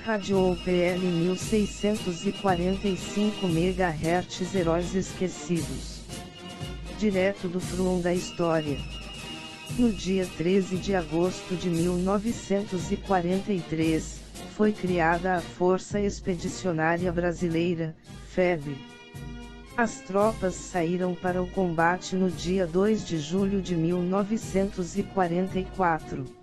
Rádio OPL 1645 MHz Heróis Esquecidos. Direto do front da história. No dia 13 de agosto de 1943, foi criada a Força Expedicionária Brasileira, FEB. As tropas saíram para o combate no dia 2 de julho de 1944.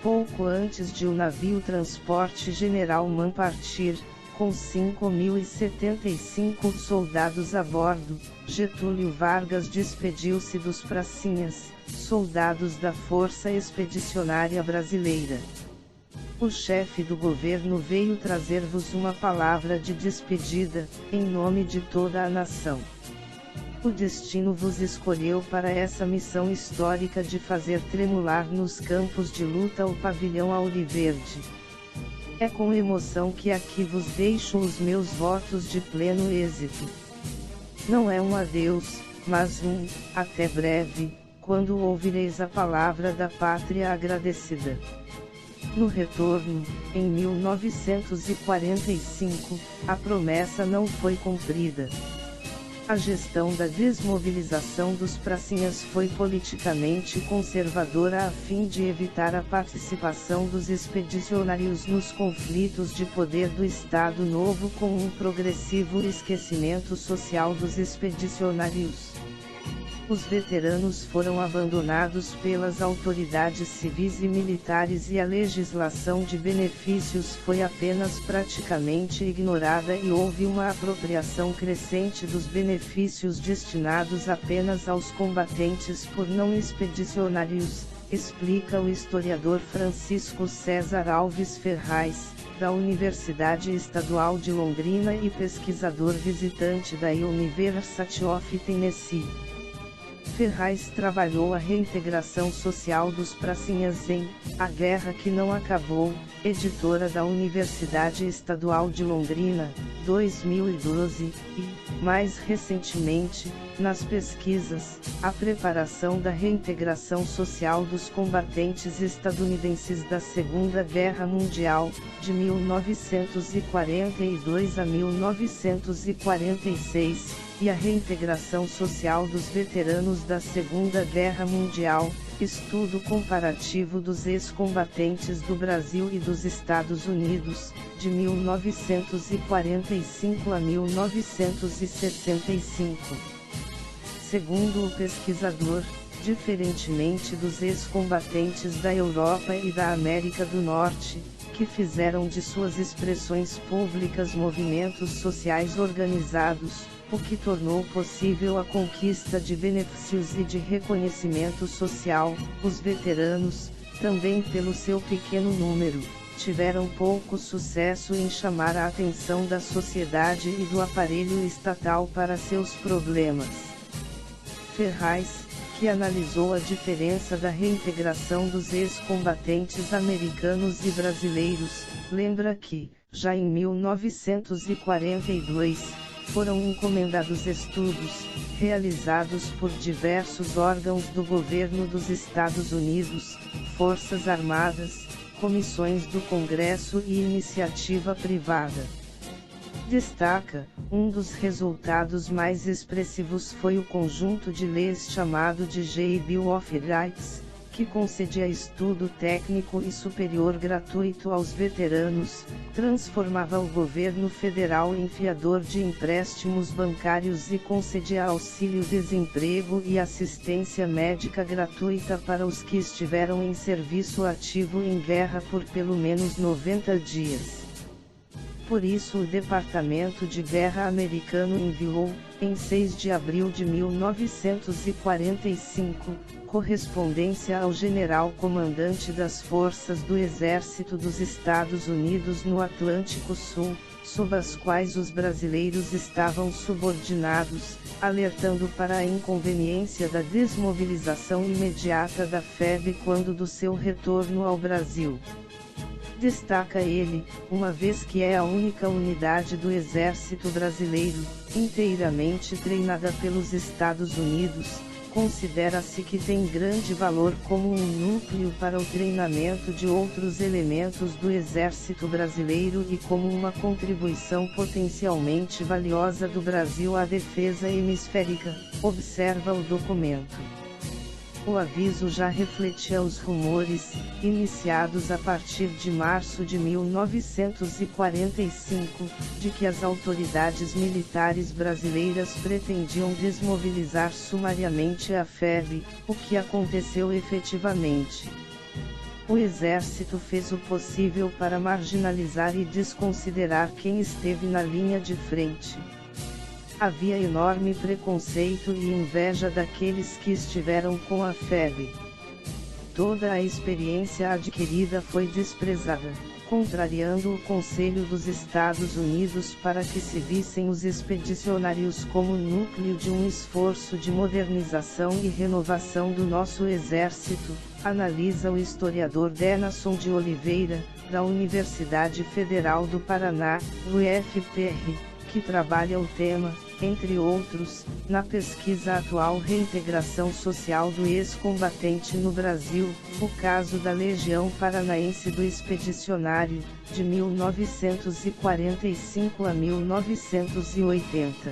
Pouco antes de o navio transporte General Mann partir, com 5.075 soldados a bordo, Getúlio Vargas despediu-se dos pracinhas, soldados da Força Expedicionária Brasileira. O chefe do governo veio trazer-vos uma palavra de despedida, em nome de toda a nação. O destino vos escolheu para essa missão histórica de fazer tremular nos campos de luta o pavilhão auriverde. É com emoção que aqui vos deixo os meus votos de pleno êxito. Não é um adeus, mas um até breve, quando ouvireis a palavra da pátria agradecida. No retorno, em 1945, a promessa não foi cumprida. A gestão da desmobilização dos pracinhas foi politicamente conservadora a fim de evitar a participação dos expedicionários nos conflitos de poder do Estado Novo com um progressivo esquecimento social dos expedicionários. Os veteranos foram abandonados pelas autoridades civis e militares e a legislação de benefícios foi apenas praticamente ignorada e houve uma apropriação crescente dos benefícios destinados apenas aos combatentes por não expedicionários, explica o historiador Francisco César Alves Ferraz, da Universidade Estadual de Londrina e pesquisador visitante da University of Tennessee. Ferraz trabalhou a reintegração social dos pracinhas em A Guerra que Não Acabou, editora da Universidade Estadual de Londrina, 2012, e, mais recentemente, nas pesquisas, A Preparação da Reintegração Social dos Combatentes Estadunidenses da Segunda Guerra Mundial, de 1942 a 1946, e a reintegração social dos veteranos da Segunda Guerra Mundial, estudo comparativo dos ex-combatentes do Brasil e dos Estados Unidos, de 1945 a 1965. Segundo o pesquisador, diferentemente dos ex-combatentes da Europa e da América do Norte, que fizeram de suas expressões públicas movimentos sociais organizados, o que tornou possível a conquista de benefícios e de reconhecimento social, os veteranos, também pelo seu pequeno número, tiveram pouco sucesso em chamar a atenção da sociedade e do aparelho estatal para seus problemas. Ferraz, que analisou a diferença da reintegração dos ex-combatentes americanos e brasileiros, lembra que, já em 1942, foram encomendados estudos, realizados por diversos órgãos do governo dos Estados Unidos, Forças Armadas, comissões do Congresso e iniciativa privada. Destaca, um dos resultados mais expressivos foi o conjunto de leis chamado de J. Bill of Rights, que concedia estudo técnico e superior gratuito aos veteranos, transformava o governo federal em fiador de empréstimos bancários e concedia auxílio-desemprego e assistência médica gratuita para os que estiveram em serviço ativo em guerra por pelo menos 90 dias. Por isso o Departamento de Guerra americano enviou, em 6 de abril de 1945, correspondência ao general comandante das forças do Exército dos Estados Unidos no Atlântico Sul, sob as quais os brasileiros estavam subordinados, alertando para a inconveniência da desmobilização imediata da FEB quando do seu retorno ao Brasil. Destaca ele, uma vez que é a única unidade do Exército Brasileiro, inteiramente treinada pelos Estados Unidos, considera-se que tem grande valor como um núcleo para o treinamento de outros elementos do Exército Brasileiro e como uma contribuição potencialmente valiosa do Brasil à defesa hemisférica, observa o documento. O aviso já refletia os rumores, iniciados a partir de março de 1945, de que as autoridades militares brasileiras pretendiam desmobilizar sumariamente a FEB, o que aconteceu efetivamente. O Exército fez o possível para marginalizar e desconsiderar quem esteve na linha de frente. Havia enorme preconceito e inveja daqueles que estiveram com a FEB. Toda a experiência adquirida foi desprezada, contrariando o Conselho dos Estados Unidos para que se vissem os expedicionários como núcleo de um esforço de modernização e renovação do nosso exército, analisa o historiador Denasson de Oliveira, da Universidade Federal do Paraná, UFPR, que trabalha o tema, entre outros, na pesquisa atual Reintegração Social do Ex-Combatente no Brasil, o caso da Legião Paranaense do Expedicionário, de 1945 a 1980.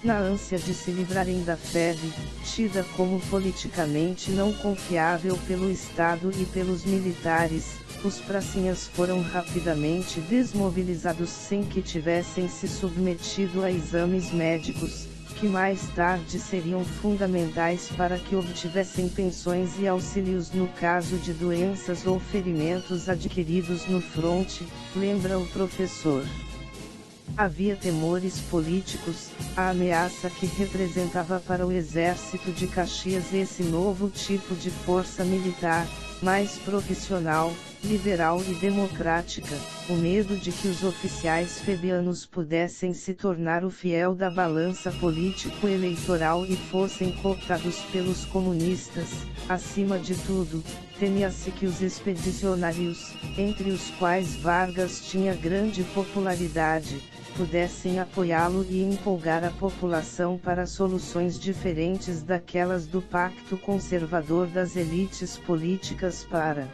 Na ânsia de se livrarem da FEB, tida como politicamente não confiável pelo Estado e pelos militares, os pracinhas foram rapidamente desmobilizados sem que tivessem se submetido a exames médicos, que mais tarde seriam fundamentais para que obtivessem pensões e auxílios no caso de doenças ou ferimentos adquiridos no fronte, lembra o professor. Havia temores políticos, a ameaça que representava para o exército de Caxias esse novo tipo de força militar, mais profissional, liberal e democrática, o medo de que os oficiais febianos pudessem se tornar o fiel da balança político-eleitoral e fossem cooptados pelos comunistas. Acima de tudo, temia-se que os expedicionários, entre os quais Vargas tinha grande popularidade, pudessem apoiá-lo e empolgar a população para soluções diferentes daquelas do pacto conservador das elites políticas para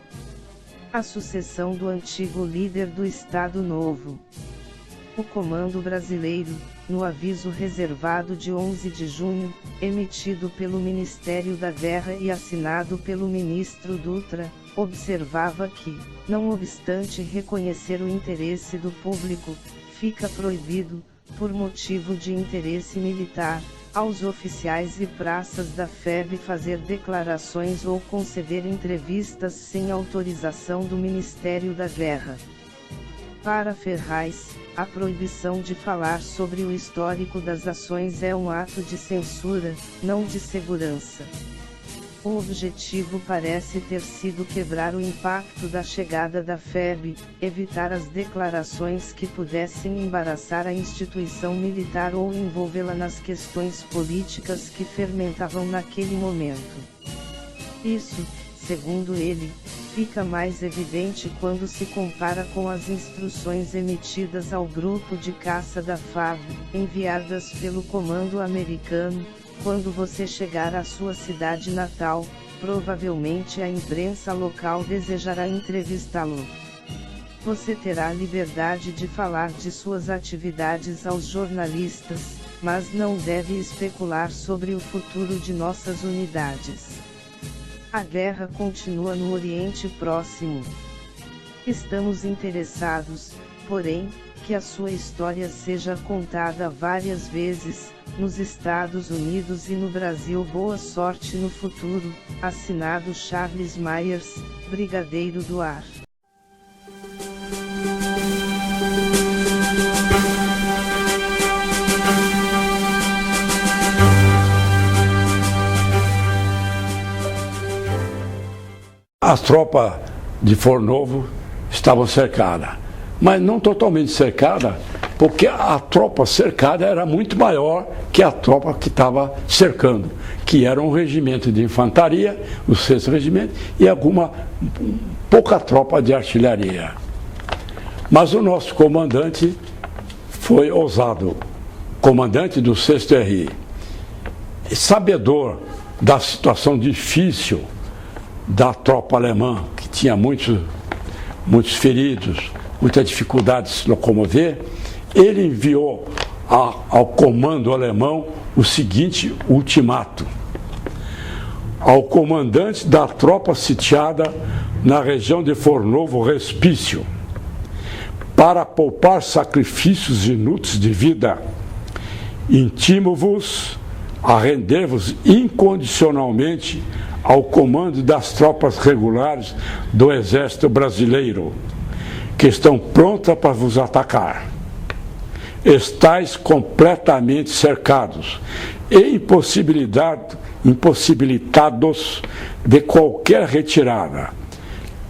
a sucessão do antigo líder do Estado Novo. O Comando Brasileiro, no aviso reservado de 11 de junho, emitido pelo Ministério da Guerra e assinado pelo ministro Dutra, observava que, não obstante reconhecer o interesse do público, fica proibido, por motivo de interesse militar, aos oficiais e praças da FEB fazer declarações ou conceder entrevistas sem autorização do Ministério da Guerra. Para Ferraz, a proibição de falar sobre o histórico das ações é um ato de censura, não de segurança. O objetivo parece ter sido quebrar o impacto da chegada da FEB, evitar as declarações que pudessem embaraçar a instituição militar ou envolvê-la nas questões políticas que fermentavam naquele momento. Isso, segundo ele, fica mais evidente quando se compara com as instruções emitidas ao grupo de caça da FAB, enviadas pelo comando americano. Quando você chegar à sua cidade natal, provavelmente a imprensa local desejará entrevistá-lo. Você terá liberdade de falar de suas atividades aos jornalistas, mas não deve especular sobre o futuro de nossas unidades. A guerra continua no Oriente Próximo. Estamos interessados, porém, que a sua história seja contada várias vezes, nos Estados Unidos e no Brasil. Boa sorte no futuro. Assinado Charles Myers, Brigadeiro do Ar. As tropas de Forno Novo estavam cercadas, mas não totalmente cercadas, porque a tropa cercada era muito maior que a tropa que estava cercando, que era um regimento de infantaria, o 6º regimento, e pouca tropa de artilharia. Mas o nosso comandante foi ousado, comandante do 6º RI, sabedor da situação difícil da tropa alemã, que tinha muitos feridos, muita dificuldade de se locomover, ele enviou ao comando alemão o seguinte ultimato: ao comandante da tropa sitiada na região de Fornovo Respício, para poupar sacrifícios inúteis de vida, intimo-vos a render-vos incondicionalmente ao comando das tropas regulares do Exército Brasileiro, que estão prontas para vos atacar. Estais completamente cercados e impossibilitados de qualquer retirada.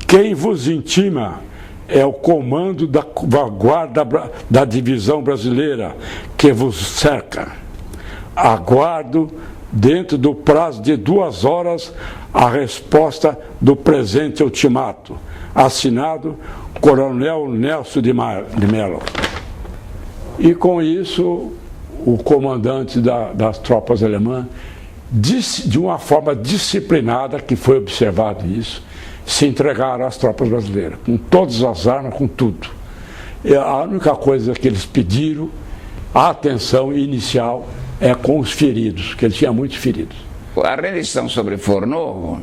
Quem vos intima é o comando da guarda da divisão brasileira que vos cerca. Aguardo, dentro do prazo de 2 horas, a resposta do presente ultimato. Assinado Coronel Nelson de Mello. E com isso, o comandante das tropas alemãs, de uma forma disciplinada, que foi observado isso, se entregaram às tropas brasileiras, com todas as armas, com tudo. E a única coisa que eles pediram, a atenção inicial, é com os feridos, que ele tinha muitos feridos. A rendição sobre Fornovo,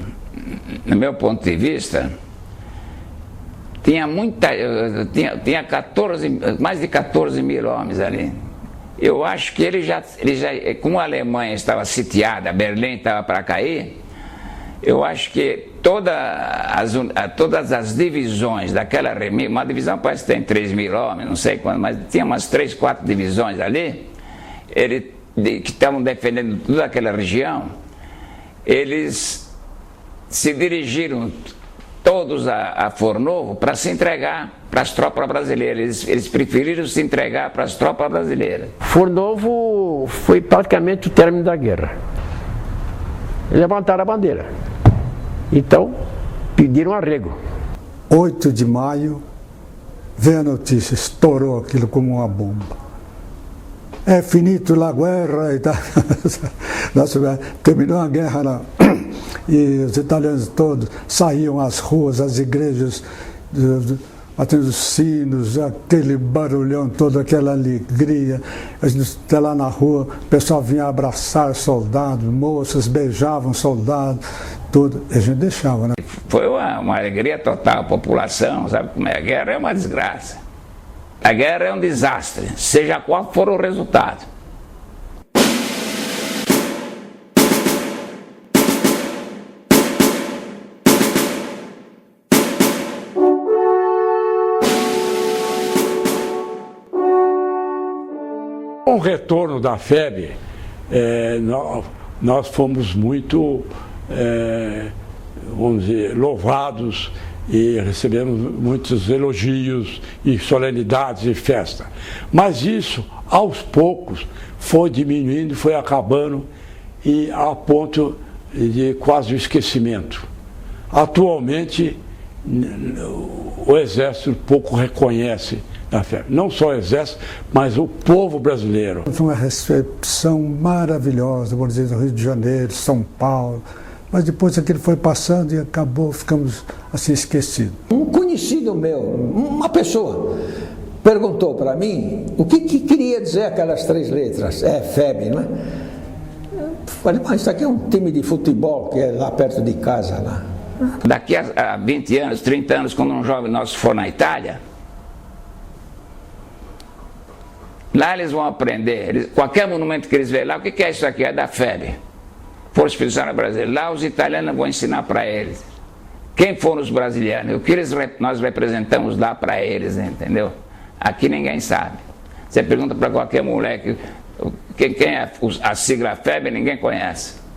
no meu ponto de vista, tinha mais de 14 mil homens ali. Eu acho que ele já, como a Alemanha estava sitiada, Berlim estava para cair, eu acho que todas as divisões daquela remessa, uma divisão parece que tem 3 mil homens, não sei quanto, mas tinha umas 3, 4 divisões ali, que estavam defendendo toda aquela região, eles se dirigiram todos a Fornovo para se entregar para as tropas brasileiras. Eles preferiram se entregar para as tropas brasileiras. Fornovo foi praticamente o término da guerra. Levantaram a bandeira. Então, pediram arrego. 8 de maio, veio a notícia, estourou aquilo como uma bomba. É finito la guerra e tal. Terminou a guerra lá. E os italianos todos saíam às ruas, às igrejas, batendo os sinos, aquele barulhão todo, aquela alegria. A gente até lá na rua, o pessoal vinha abraçar soldados, moças beijavam soldados, tudo. E a gente deixava, né? Foi uma alegria total, a população, sabe como é? A guerra é uma desgraça. A guerra é um desastre, seja qual for o resultado. Com o retorno da FEB, nós fomos muito, vamos dizer, louvados e recebemos muitos elogios e solenidades e festa. Mas isso, aos poucos, foi diminuindo, foi acabando e a ponto de quase o esquecimento. Atualmente, o Exército pouco reconhece a FEB. Não só o Exército, mas o povo brasileiro. Foi uma recepção maravilhosa, vou dizer, no Rio de Janeiro, São Paulo. Mas depois aquilo foi passando e acabou, ficamos assim esquecidos. Um conhecido meu, uma pessoa, perguntou para mim o que queria dizer aquelas 3 letras, FEB, não é? Eu falei, mas isso aqui é um time de futebol que é lá perto de casa. Lá. Daqui a 20 anos, 30 anos, quando um jovem nosso for na Itália, lá eles vão aprender, qualquer monumento que eles verem lá, o que é isso aqui? É da FEB. Força Expedicionária Brasileira. Lá os italianos vão ensinar para eles. Quem foram os brasileiros? O que nós representamos lá para eles, entendeu? Aqui ninguém sabe. Você pergunta para qualquer moleque quem é a sigla FEB, ninguém conhece.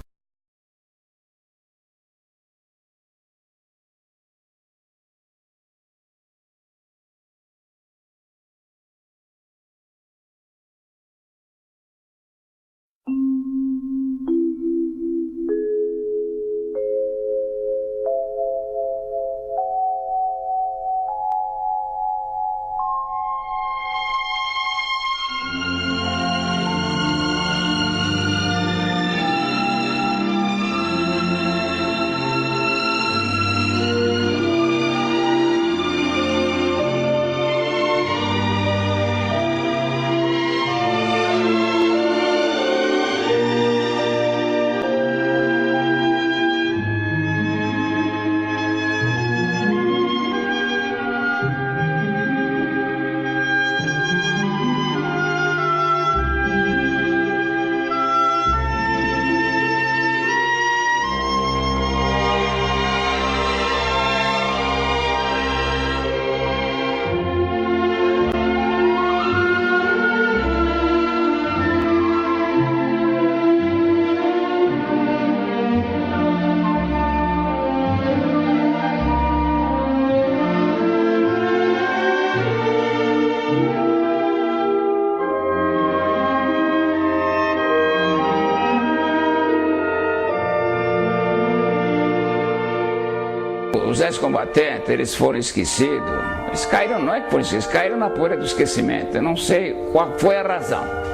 os ex-combatentes, eles foram esquecidos. Eles caíram, não é que foram esquecidos, caíram na poeira do esquecimento. Eu não sei qual foi a razão.